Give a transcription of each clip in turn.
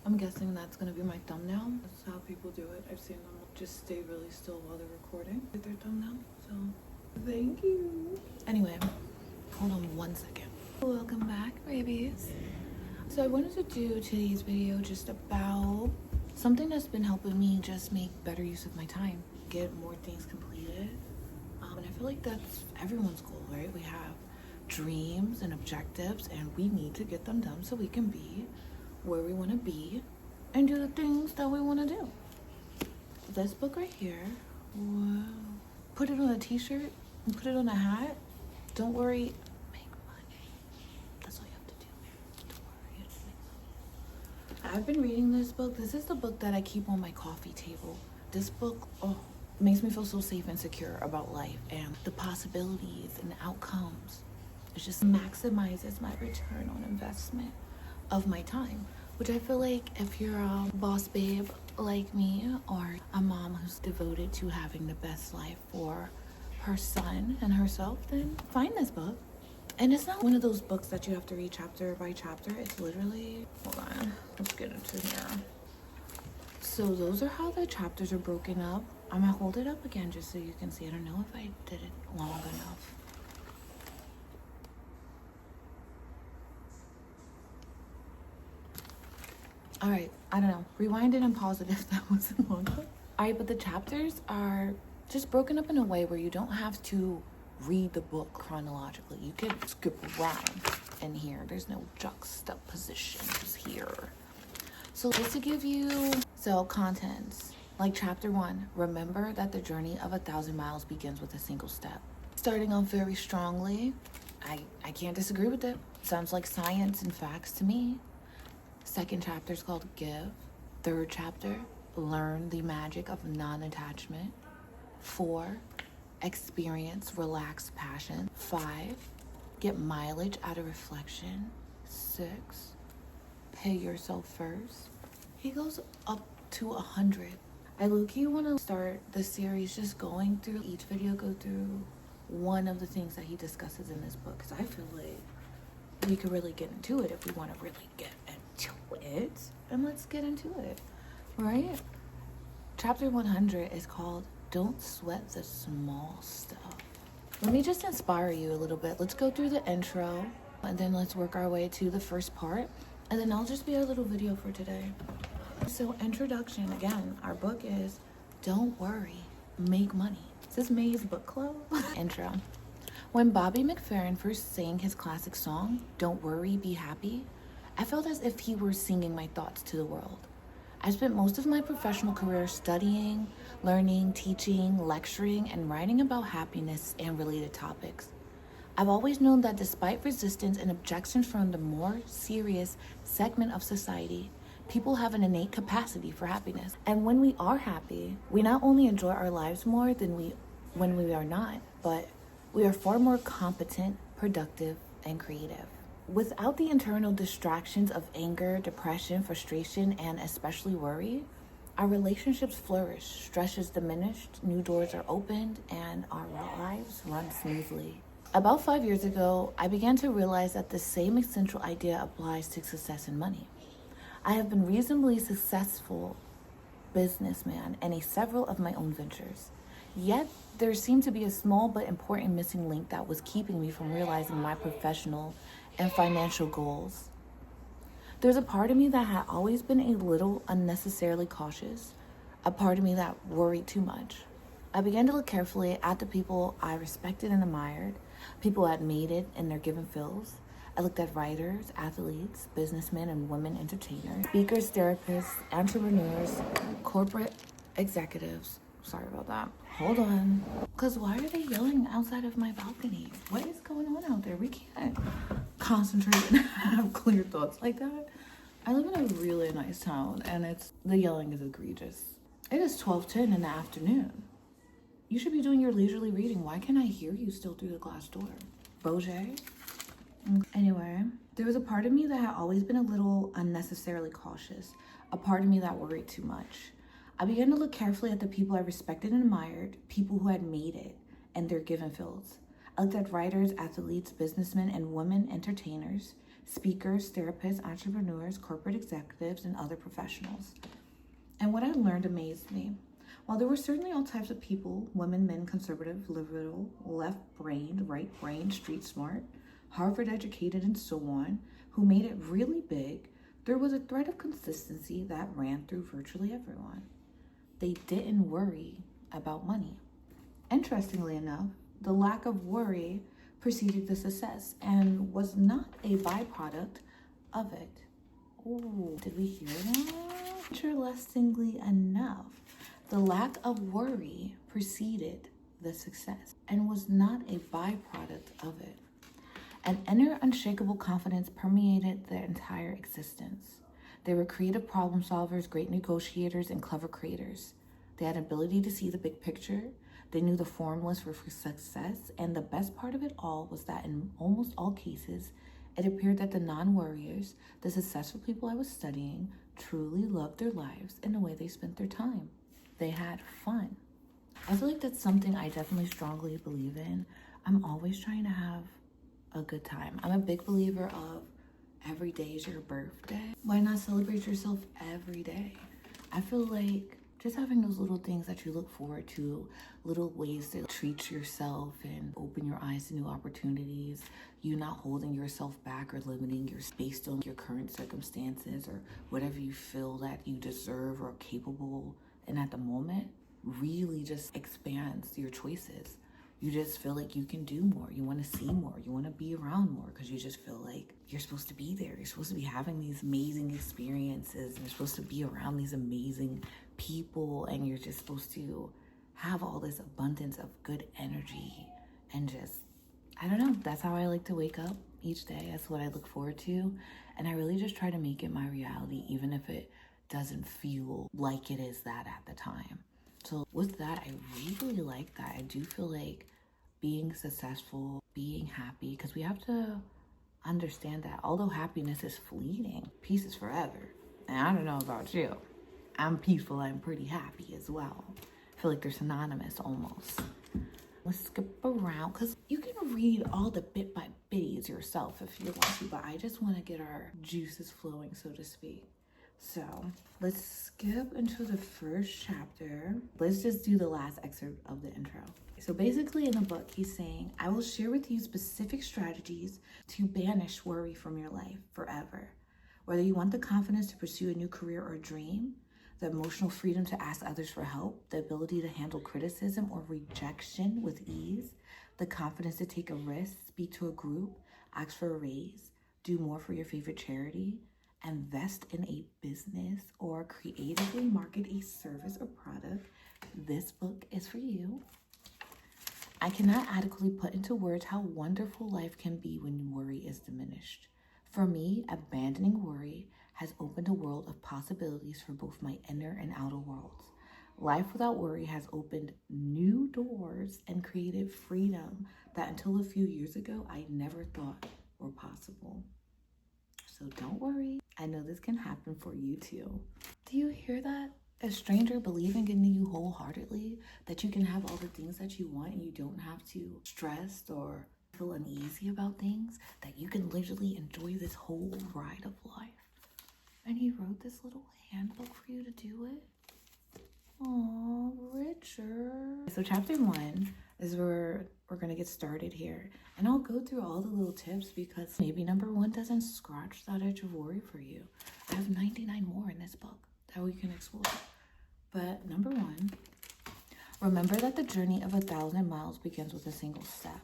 I'm guessing that's gonna be my thumbnail. That's how people do it. I've seen them just stay really still while they're recording with their thumbnail. So thank you. Anyway, hold on 1 second. Welcome back, babies. So I wanted to do today's video just about something that's been helping me just make better use of my time, get more things completed. And I feel like that's everyone's goal, right? We have dreams and objectives, and we need to get them done so we can be where we want to be and do the things that we want to do. This book right here, wow. Put it on a t-shirt and put it on a hat. Don't worry, make money. That's all you have to do, man. Don't worry, you have to make money. I've been reading this book. This is the book that I keep on my coffee table. This book, makes me feel so safe and secure about life and the possibilities and outcomes. It just maximizes my return on investment of my time, which I feel like if you're a boss babe like me, or a mom who's devoted to having the best life for her son and herself, then find this book. And it's not one of those books that you have to read chapter by chapter. It's literally, hold on, let's get into here. So those are how the chapters are broken up. I'm gonna hold it up again just so you can see. I don't know if I did it long enough. All right, I don't know. Rewind it and pause it if that wasn't long enough. All right, but the chapters are just broken up in a way where you don't have to read the book chronologically. You can skip around in here. There's no juxtapositions here. So just to give you contents, like chapter 1, remember that the journey of 1,000 miles begins with a single step. Starting off very strongly, I can't disagree with it. Sounds like science and facts to me. Second chapter is called Give. Third chapter, learn the magic of non-attachment. 4, experience relaxed passion. 5, get mileage out of reflection. 6, pay yourself first. He goes up to 100. I low-key want to start the series just going through each video, go through one of the things that he discusses in this book, because I feel like we could really get into it if we want to really get into it. And let's get into it, right? Chapter 100 is called Don't Sweat the Small Stuff. Let me just inspire you a little bit. Let's go through the intro and then let's work our way to the first part, and then I'll just be a little video for today. So introduction, again, our book is Don't Worry, Make Money. Is this May's book club? Intro. When Bobby McFerrin first sang his classic song, Don't Worry, Be Happy, I felt as if he were singing my thoughts to the world. I spent most of my professional career studying, learning, teaching, lecturing, and writing about happiness and related topics. I've always known that despite resistance and objections from the more serious segment of society, people have an innate capacity for happiness. And when we are happy, we not only enjoy our lives more than when we are not, but we are far more competent, productive, and creative. Without the internal distractions of anger, depression, frustration, and especially worry, our relationships flourish, stress is diminished, new doors are opened, and our lives run smoothly. About 5 years ago, I began to realize that the same essential idea applies to success and money. I have been reasonably successful businessman in several of my own ventures. Yet, there seemed to be a small but important missing link that was keeping me from realizing my professional and financial goals. There's a part of me that had always been a little unnecessarily cautious, a part of me that worried too much. I began to look carefully at the people I respected and admired, people who had made it in their given fields. I looked at writers, athletes, businessmen and women entertainers, speakers, therapists, entrepreneurs, corporate executives. Sorry about that. Hold on. Because why are they yelling outside of my balcony? What is going on out there? We can't concentrate and have clear thoughts like that. I live in a really nice town, and the yelling is egregious. It is 12:10 in the afternoon. You should be doing your leisurely reading. Why can't I hear you still through the glass door? Boje? Anyway, there was a part of me that had always been a little unnecessarily cautious, a part of me that worried too much. I began to look carefully at the people I respected and admired, people who had made it in their given fields. I looked at writers, athletes, businessmen, and women entertainers, speakers, therapists, entrepreneurs, corporate executives, and other professionals. And what I learned amazed me. While there were certainly all types of people, women, men, conservative, liberal, left-brained, right-brained, street smart, Harvard educated, and so on, who made it really big, there was a thread of consistency that ran through virtually everyone. They didn't worry about money. Interestingly enough, the lack of worry preceded the success and was not a byproduct of it. Oh, did we hear that? Interestingly enough, the lack of worry preceded the success and was not a byproduct of it. An inner unshakable confidence permeated their entire existence. They were creative problem solvers, great negotiators, and clever creators. They had ability to see the big picture. They knew the formulas for success, and the best part of it all was that in almost all cases, it appeared that the non-worriers, the successful people I was studying, truly loved their lives and the way they spent their time. They had fun. I feel like that's something I definitely strongly believe in. I'm always trying to have a good time. I'm a big believer of every day is your birthday. Why not celebrate yourself every day? I feel like just having those little things that you look forward to, little ways to treat yourself and open your eyes to new opportunities, you not holding yourself back or limiting your space based on your current circumstances or whatever you feel that you deserve or are capable and at the moment, really just expands your choices. You just feel like you can do more. You want to see more. You want to be around more because you just feel like you're supposed to be there. You're supposed to be having these amazing experiences. You're supposed to be around these amazing people, and you're just supposed to have all this abundance of good energy and just, I don't know. That's how I like to wake up each day. That's what I look forward to. And I really just try to make it my reality, even if it doesn't feel like it is that at the time. So with that, I really like that. I do feel like being successful, being happy, because we have to understand that although happiness is fleeting, peace is forever. And I don't know about you. I'm peaceful, I'm pretty happy as well. I feel like they're synonymous almost. Let's skip around because you can read all the bit by bitties yourself if you want to, but I just want to get our juices flowing, so to speak. So let's skip into the first chapter. Let's just do the last excerpt of the intro. So basically in the book, he's saying, I will share with you specific strategies to banish worry from your life forever. Whether you want the confidence to pursue a new career or dream, the emotional freedom to ask others for help, the ability to handle criticism or rejection with ease, the confidence to take a risk, speak to a group, ask for a raise, do more for your favorite charity, invest in a business, or creatively market a service or product, this book is for you. I cannot adequately put into words how wonderful life can be when worry is diminished. For me, abandoning worry has opened a world of possibilities for both my inner and outer worlds. Life without worry has opened new doors and created freedom that until a few years ago, I never thought were possible. So don't worry. I know this can happen for you too. Do you hear that? A stranger believing in you wholeheartedly, that you can have all the things that you want and you don't have to stress or feel uneasy about things, that you can literally enjoy this whole ride of life. And he wrote this little handbook for you to do it. Oh, Richard. So chapter 1 is where we're going to get started here. And I'll go through all the little tips because maybe number 1 doesn't scratch that itch of worry for you. I have 99 more in this book that we can explore. But number 1, remember that the journey of 1,000 miles begins with a single step.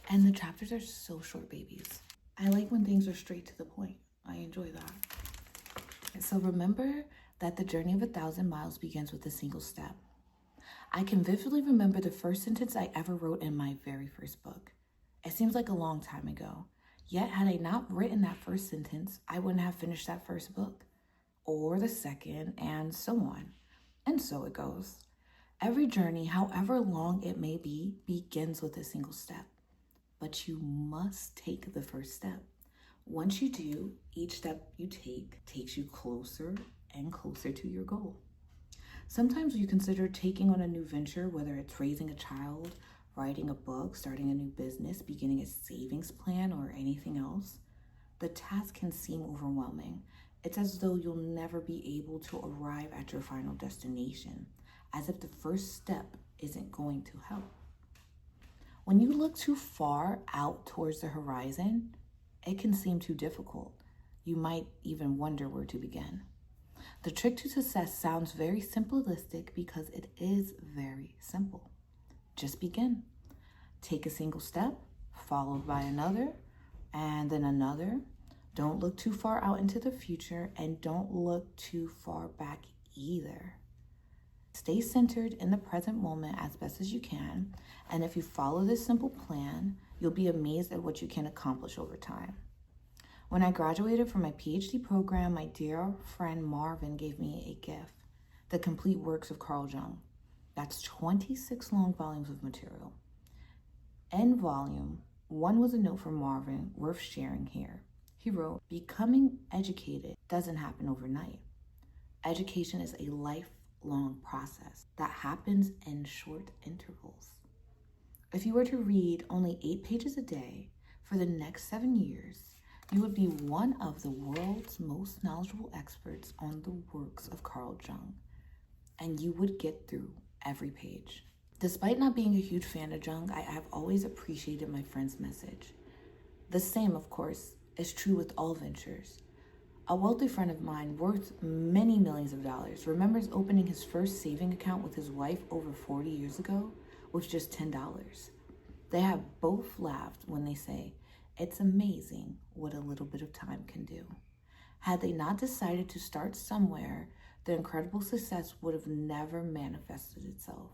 And the chapters are so short, babies. I like when things are straight to the point. I enjoy that. So remember that the journey of 1,000 miles begins with a single step. I can vividly remember the first sentence I ever wrote in my very first book. It seems like a long time ago. Yet had I not written that first sentence, I wouldn't have finished that first book, or the second, and so on. And so it goes. Every journey, however long it may be, begins with a single step. But you must take the first step. Once you do, each step you take takes you closer and closer to your goal. Sometimes you consider taking on a new venture, whether it's raising a child, writing a book, starting a new business, beginning a savings plan, or anything else. the task can seem overwhelming. It's as though you'll never be able to arrive at your final destination, as if the first step isn't going to help. When you look too far out towards the horizon, it can seem too difficult. You might even wonder where to begin. The trick to success sounds very simplistic because it is very simple. Just begin. Take a single step, followed by another, and then another. Don't look too far out into the future, and don't look too far back either. Stay centered in the present moment as best as you can, and if you follow this simple plan, you'll be amazed at what you can accomplish over time. When I graduated from my PhD program, my dear friend Marvin gave me a gift, the complete works of Carl Jung. That's 26 long volumes of material. In volume 1 was a note from Marvin worth sharing here. He wrote, "Becoming educated doesn't happen overnight. Education is a lifelong process that happens in short intervals. If you were to read only 8 pages a day for the next 7 years, you would be one of the world's most knowledgeable experts on the works of Carl Jung, and you would get through every page." Despite not being a huge fan of Jung, I have always appreciated my friend's message. The same, of course, is true with all ventures. A wealthy friend of mine, worth many millions of dollars, remembers opening his first saving account with his wife over 40 years ago with just $10. They have both laughed when they say, "It's amazing what a little bit of time can do." Had they not decided to start somewhere, their incredible success would have never manifested itself.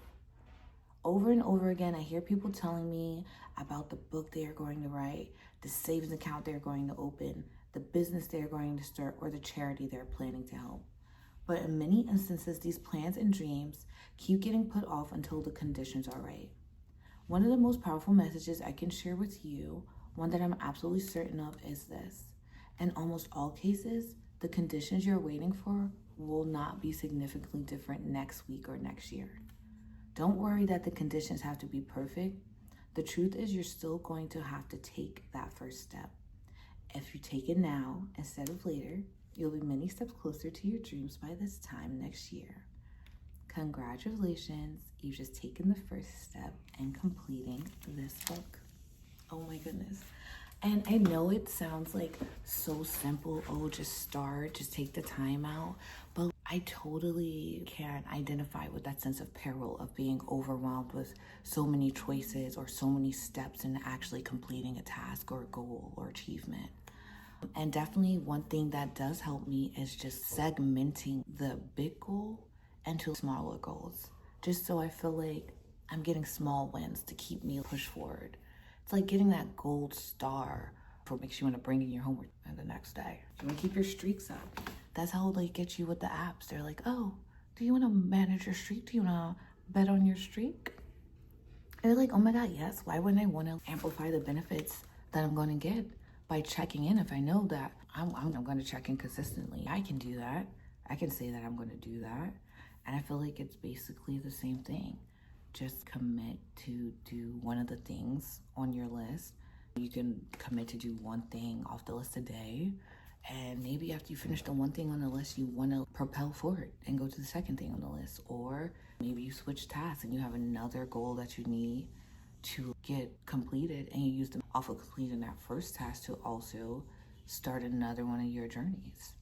Over and over again, I hear people telling me about the book they are going to write, the savings account they're going to open, the business they're going to start, or the charity they're planning to help. But in many instances, these plans and dreams keep getting put off until the conditions are right. One of the most powerful messages I can share with you, one that I'm absolutely certain of, is this. In almost all cases, the conditions you're waiting for will not be significantly different next week or next year. Don't worry that the conditions have to be perfect. The truth is you're still going to have to take that first step. If you take it now instead of later, you'll be many steps closer to your dreams by this time next year. Congratulations, you've just taken the first step in completing this book. Oh my goodness. And I know it sounds like so simple. Oh, just start, just take the time out. But I totally can identify with that sense of peril of being overwhelmed with so many choices or so many steps in actually completing a task or a goal or achievement. And definitely one thing that does help me is just segmenting the big goal into smaller goals, just so I feel like I'm getting small wins to keep me push forward. It's like getting that gold star for what makes you want to bring in your homework the next day. You want to keep your streaks up. That's how they get you with the apps. They're like, "Oh, do you want to manage your streak? Do you want to bet on your streak?" And they're like, "Oh my God, yes. Why wouldn't I want to amplify the benefits that I'm going to get by checking in if I know that I'm going to check in consistently? I can do that. I can say that I'm going to do that." And I feel like it's basically the same thing. Just commit to do one of the things on your list. You can commit to do one thing off the list a day. And maybe after you finish the one thing on the list, you want to propel forward and go to the second thing on the list. Or maybe you switch tasks and you have another goal that you need to get completed, and you use them off of completing that first task to also start another one of your journeys.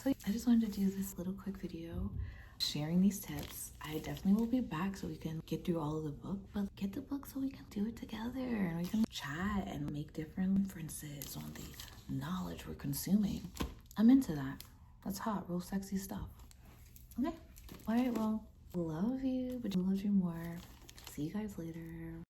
So I just wanted to do this little quick video sharing these tips. I definitely will be back so we can get through all of the book, but get the book so we can do it together and we can chat and make different inferences on the knowledge we're consuming. I'm into that. That's hot, real sexy stuff. Okay. All right, well, love you, but love you more. See you guys later.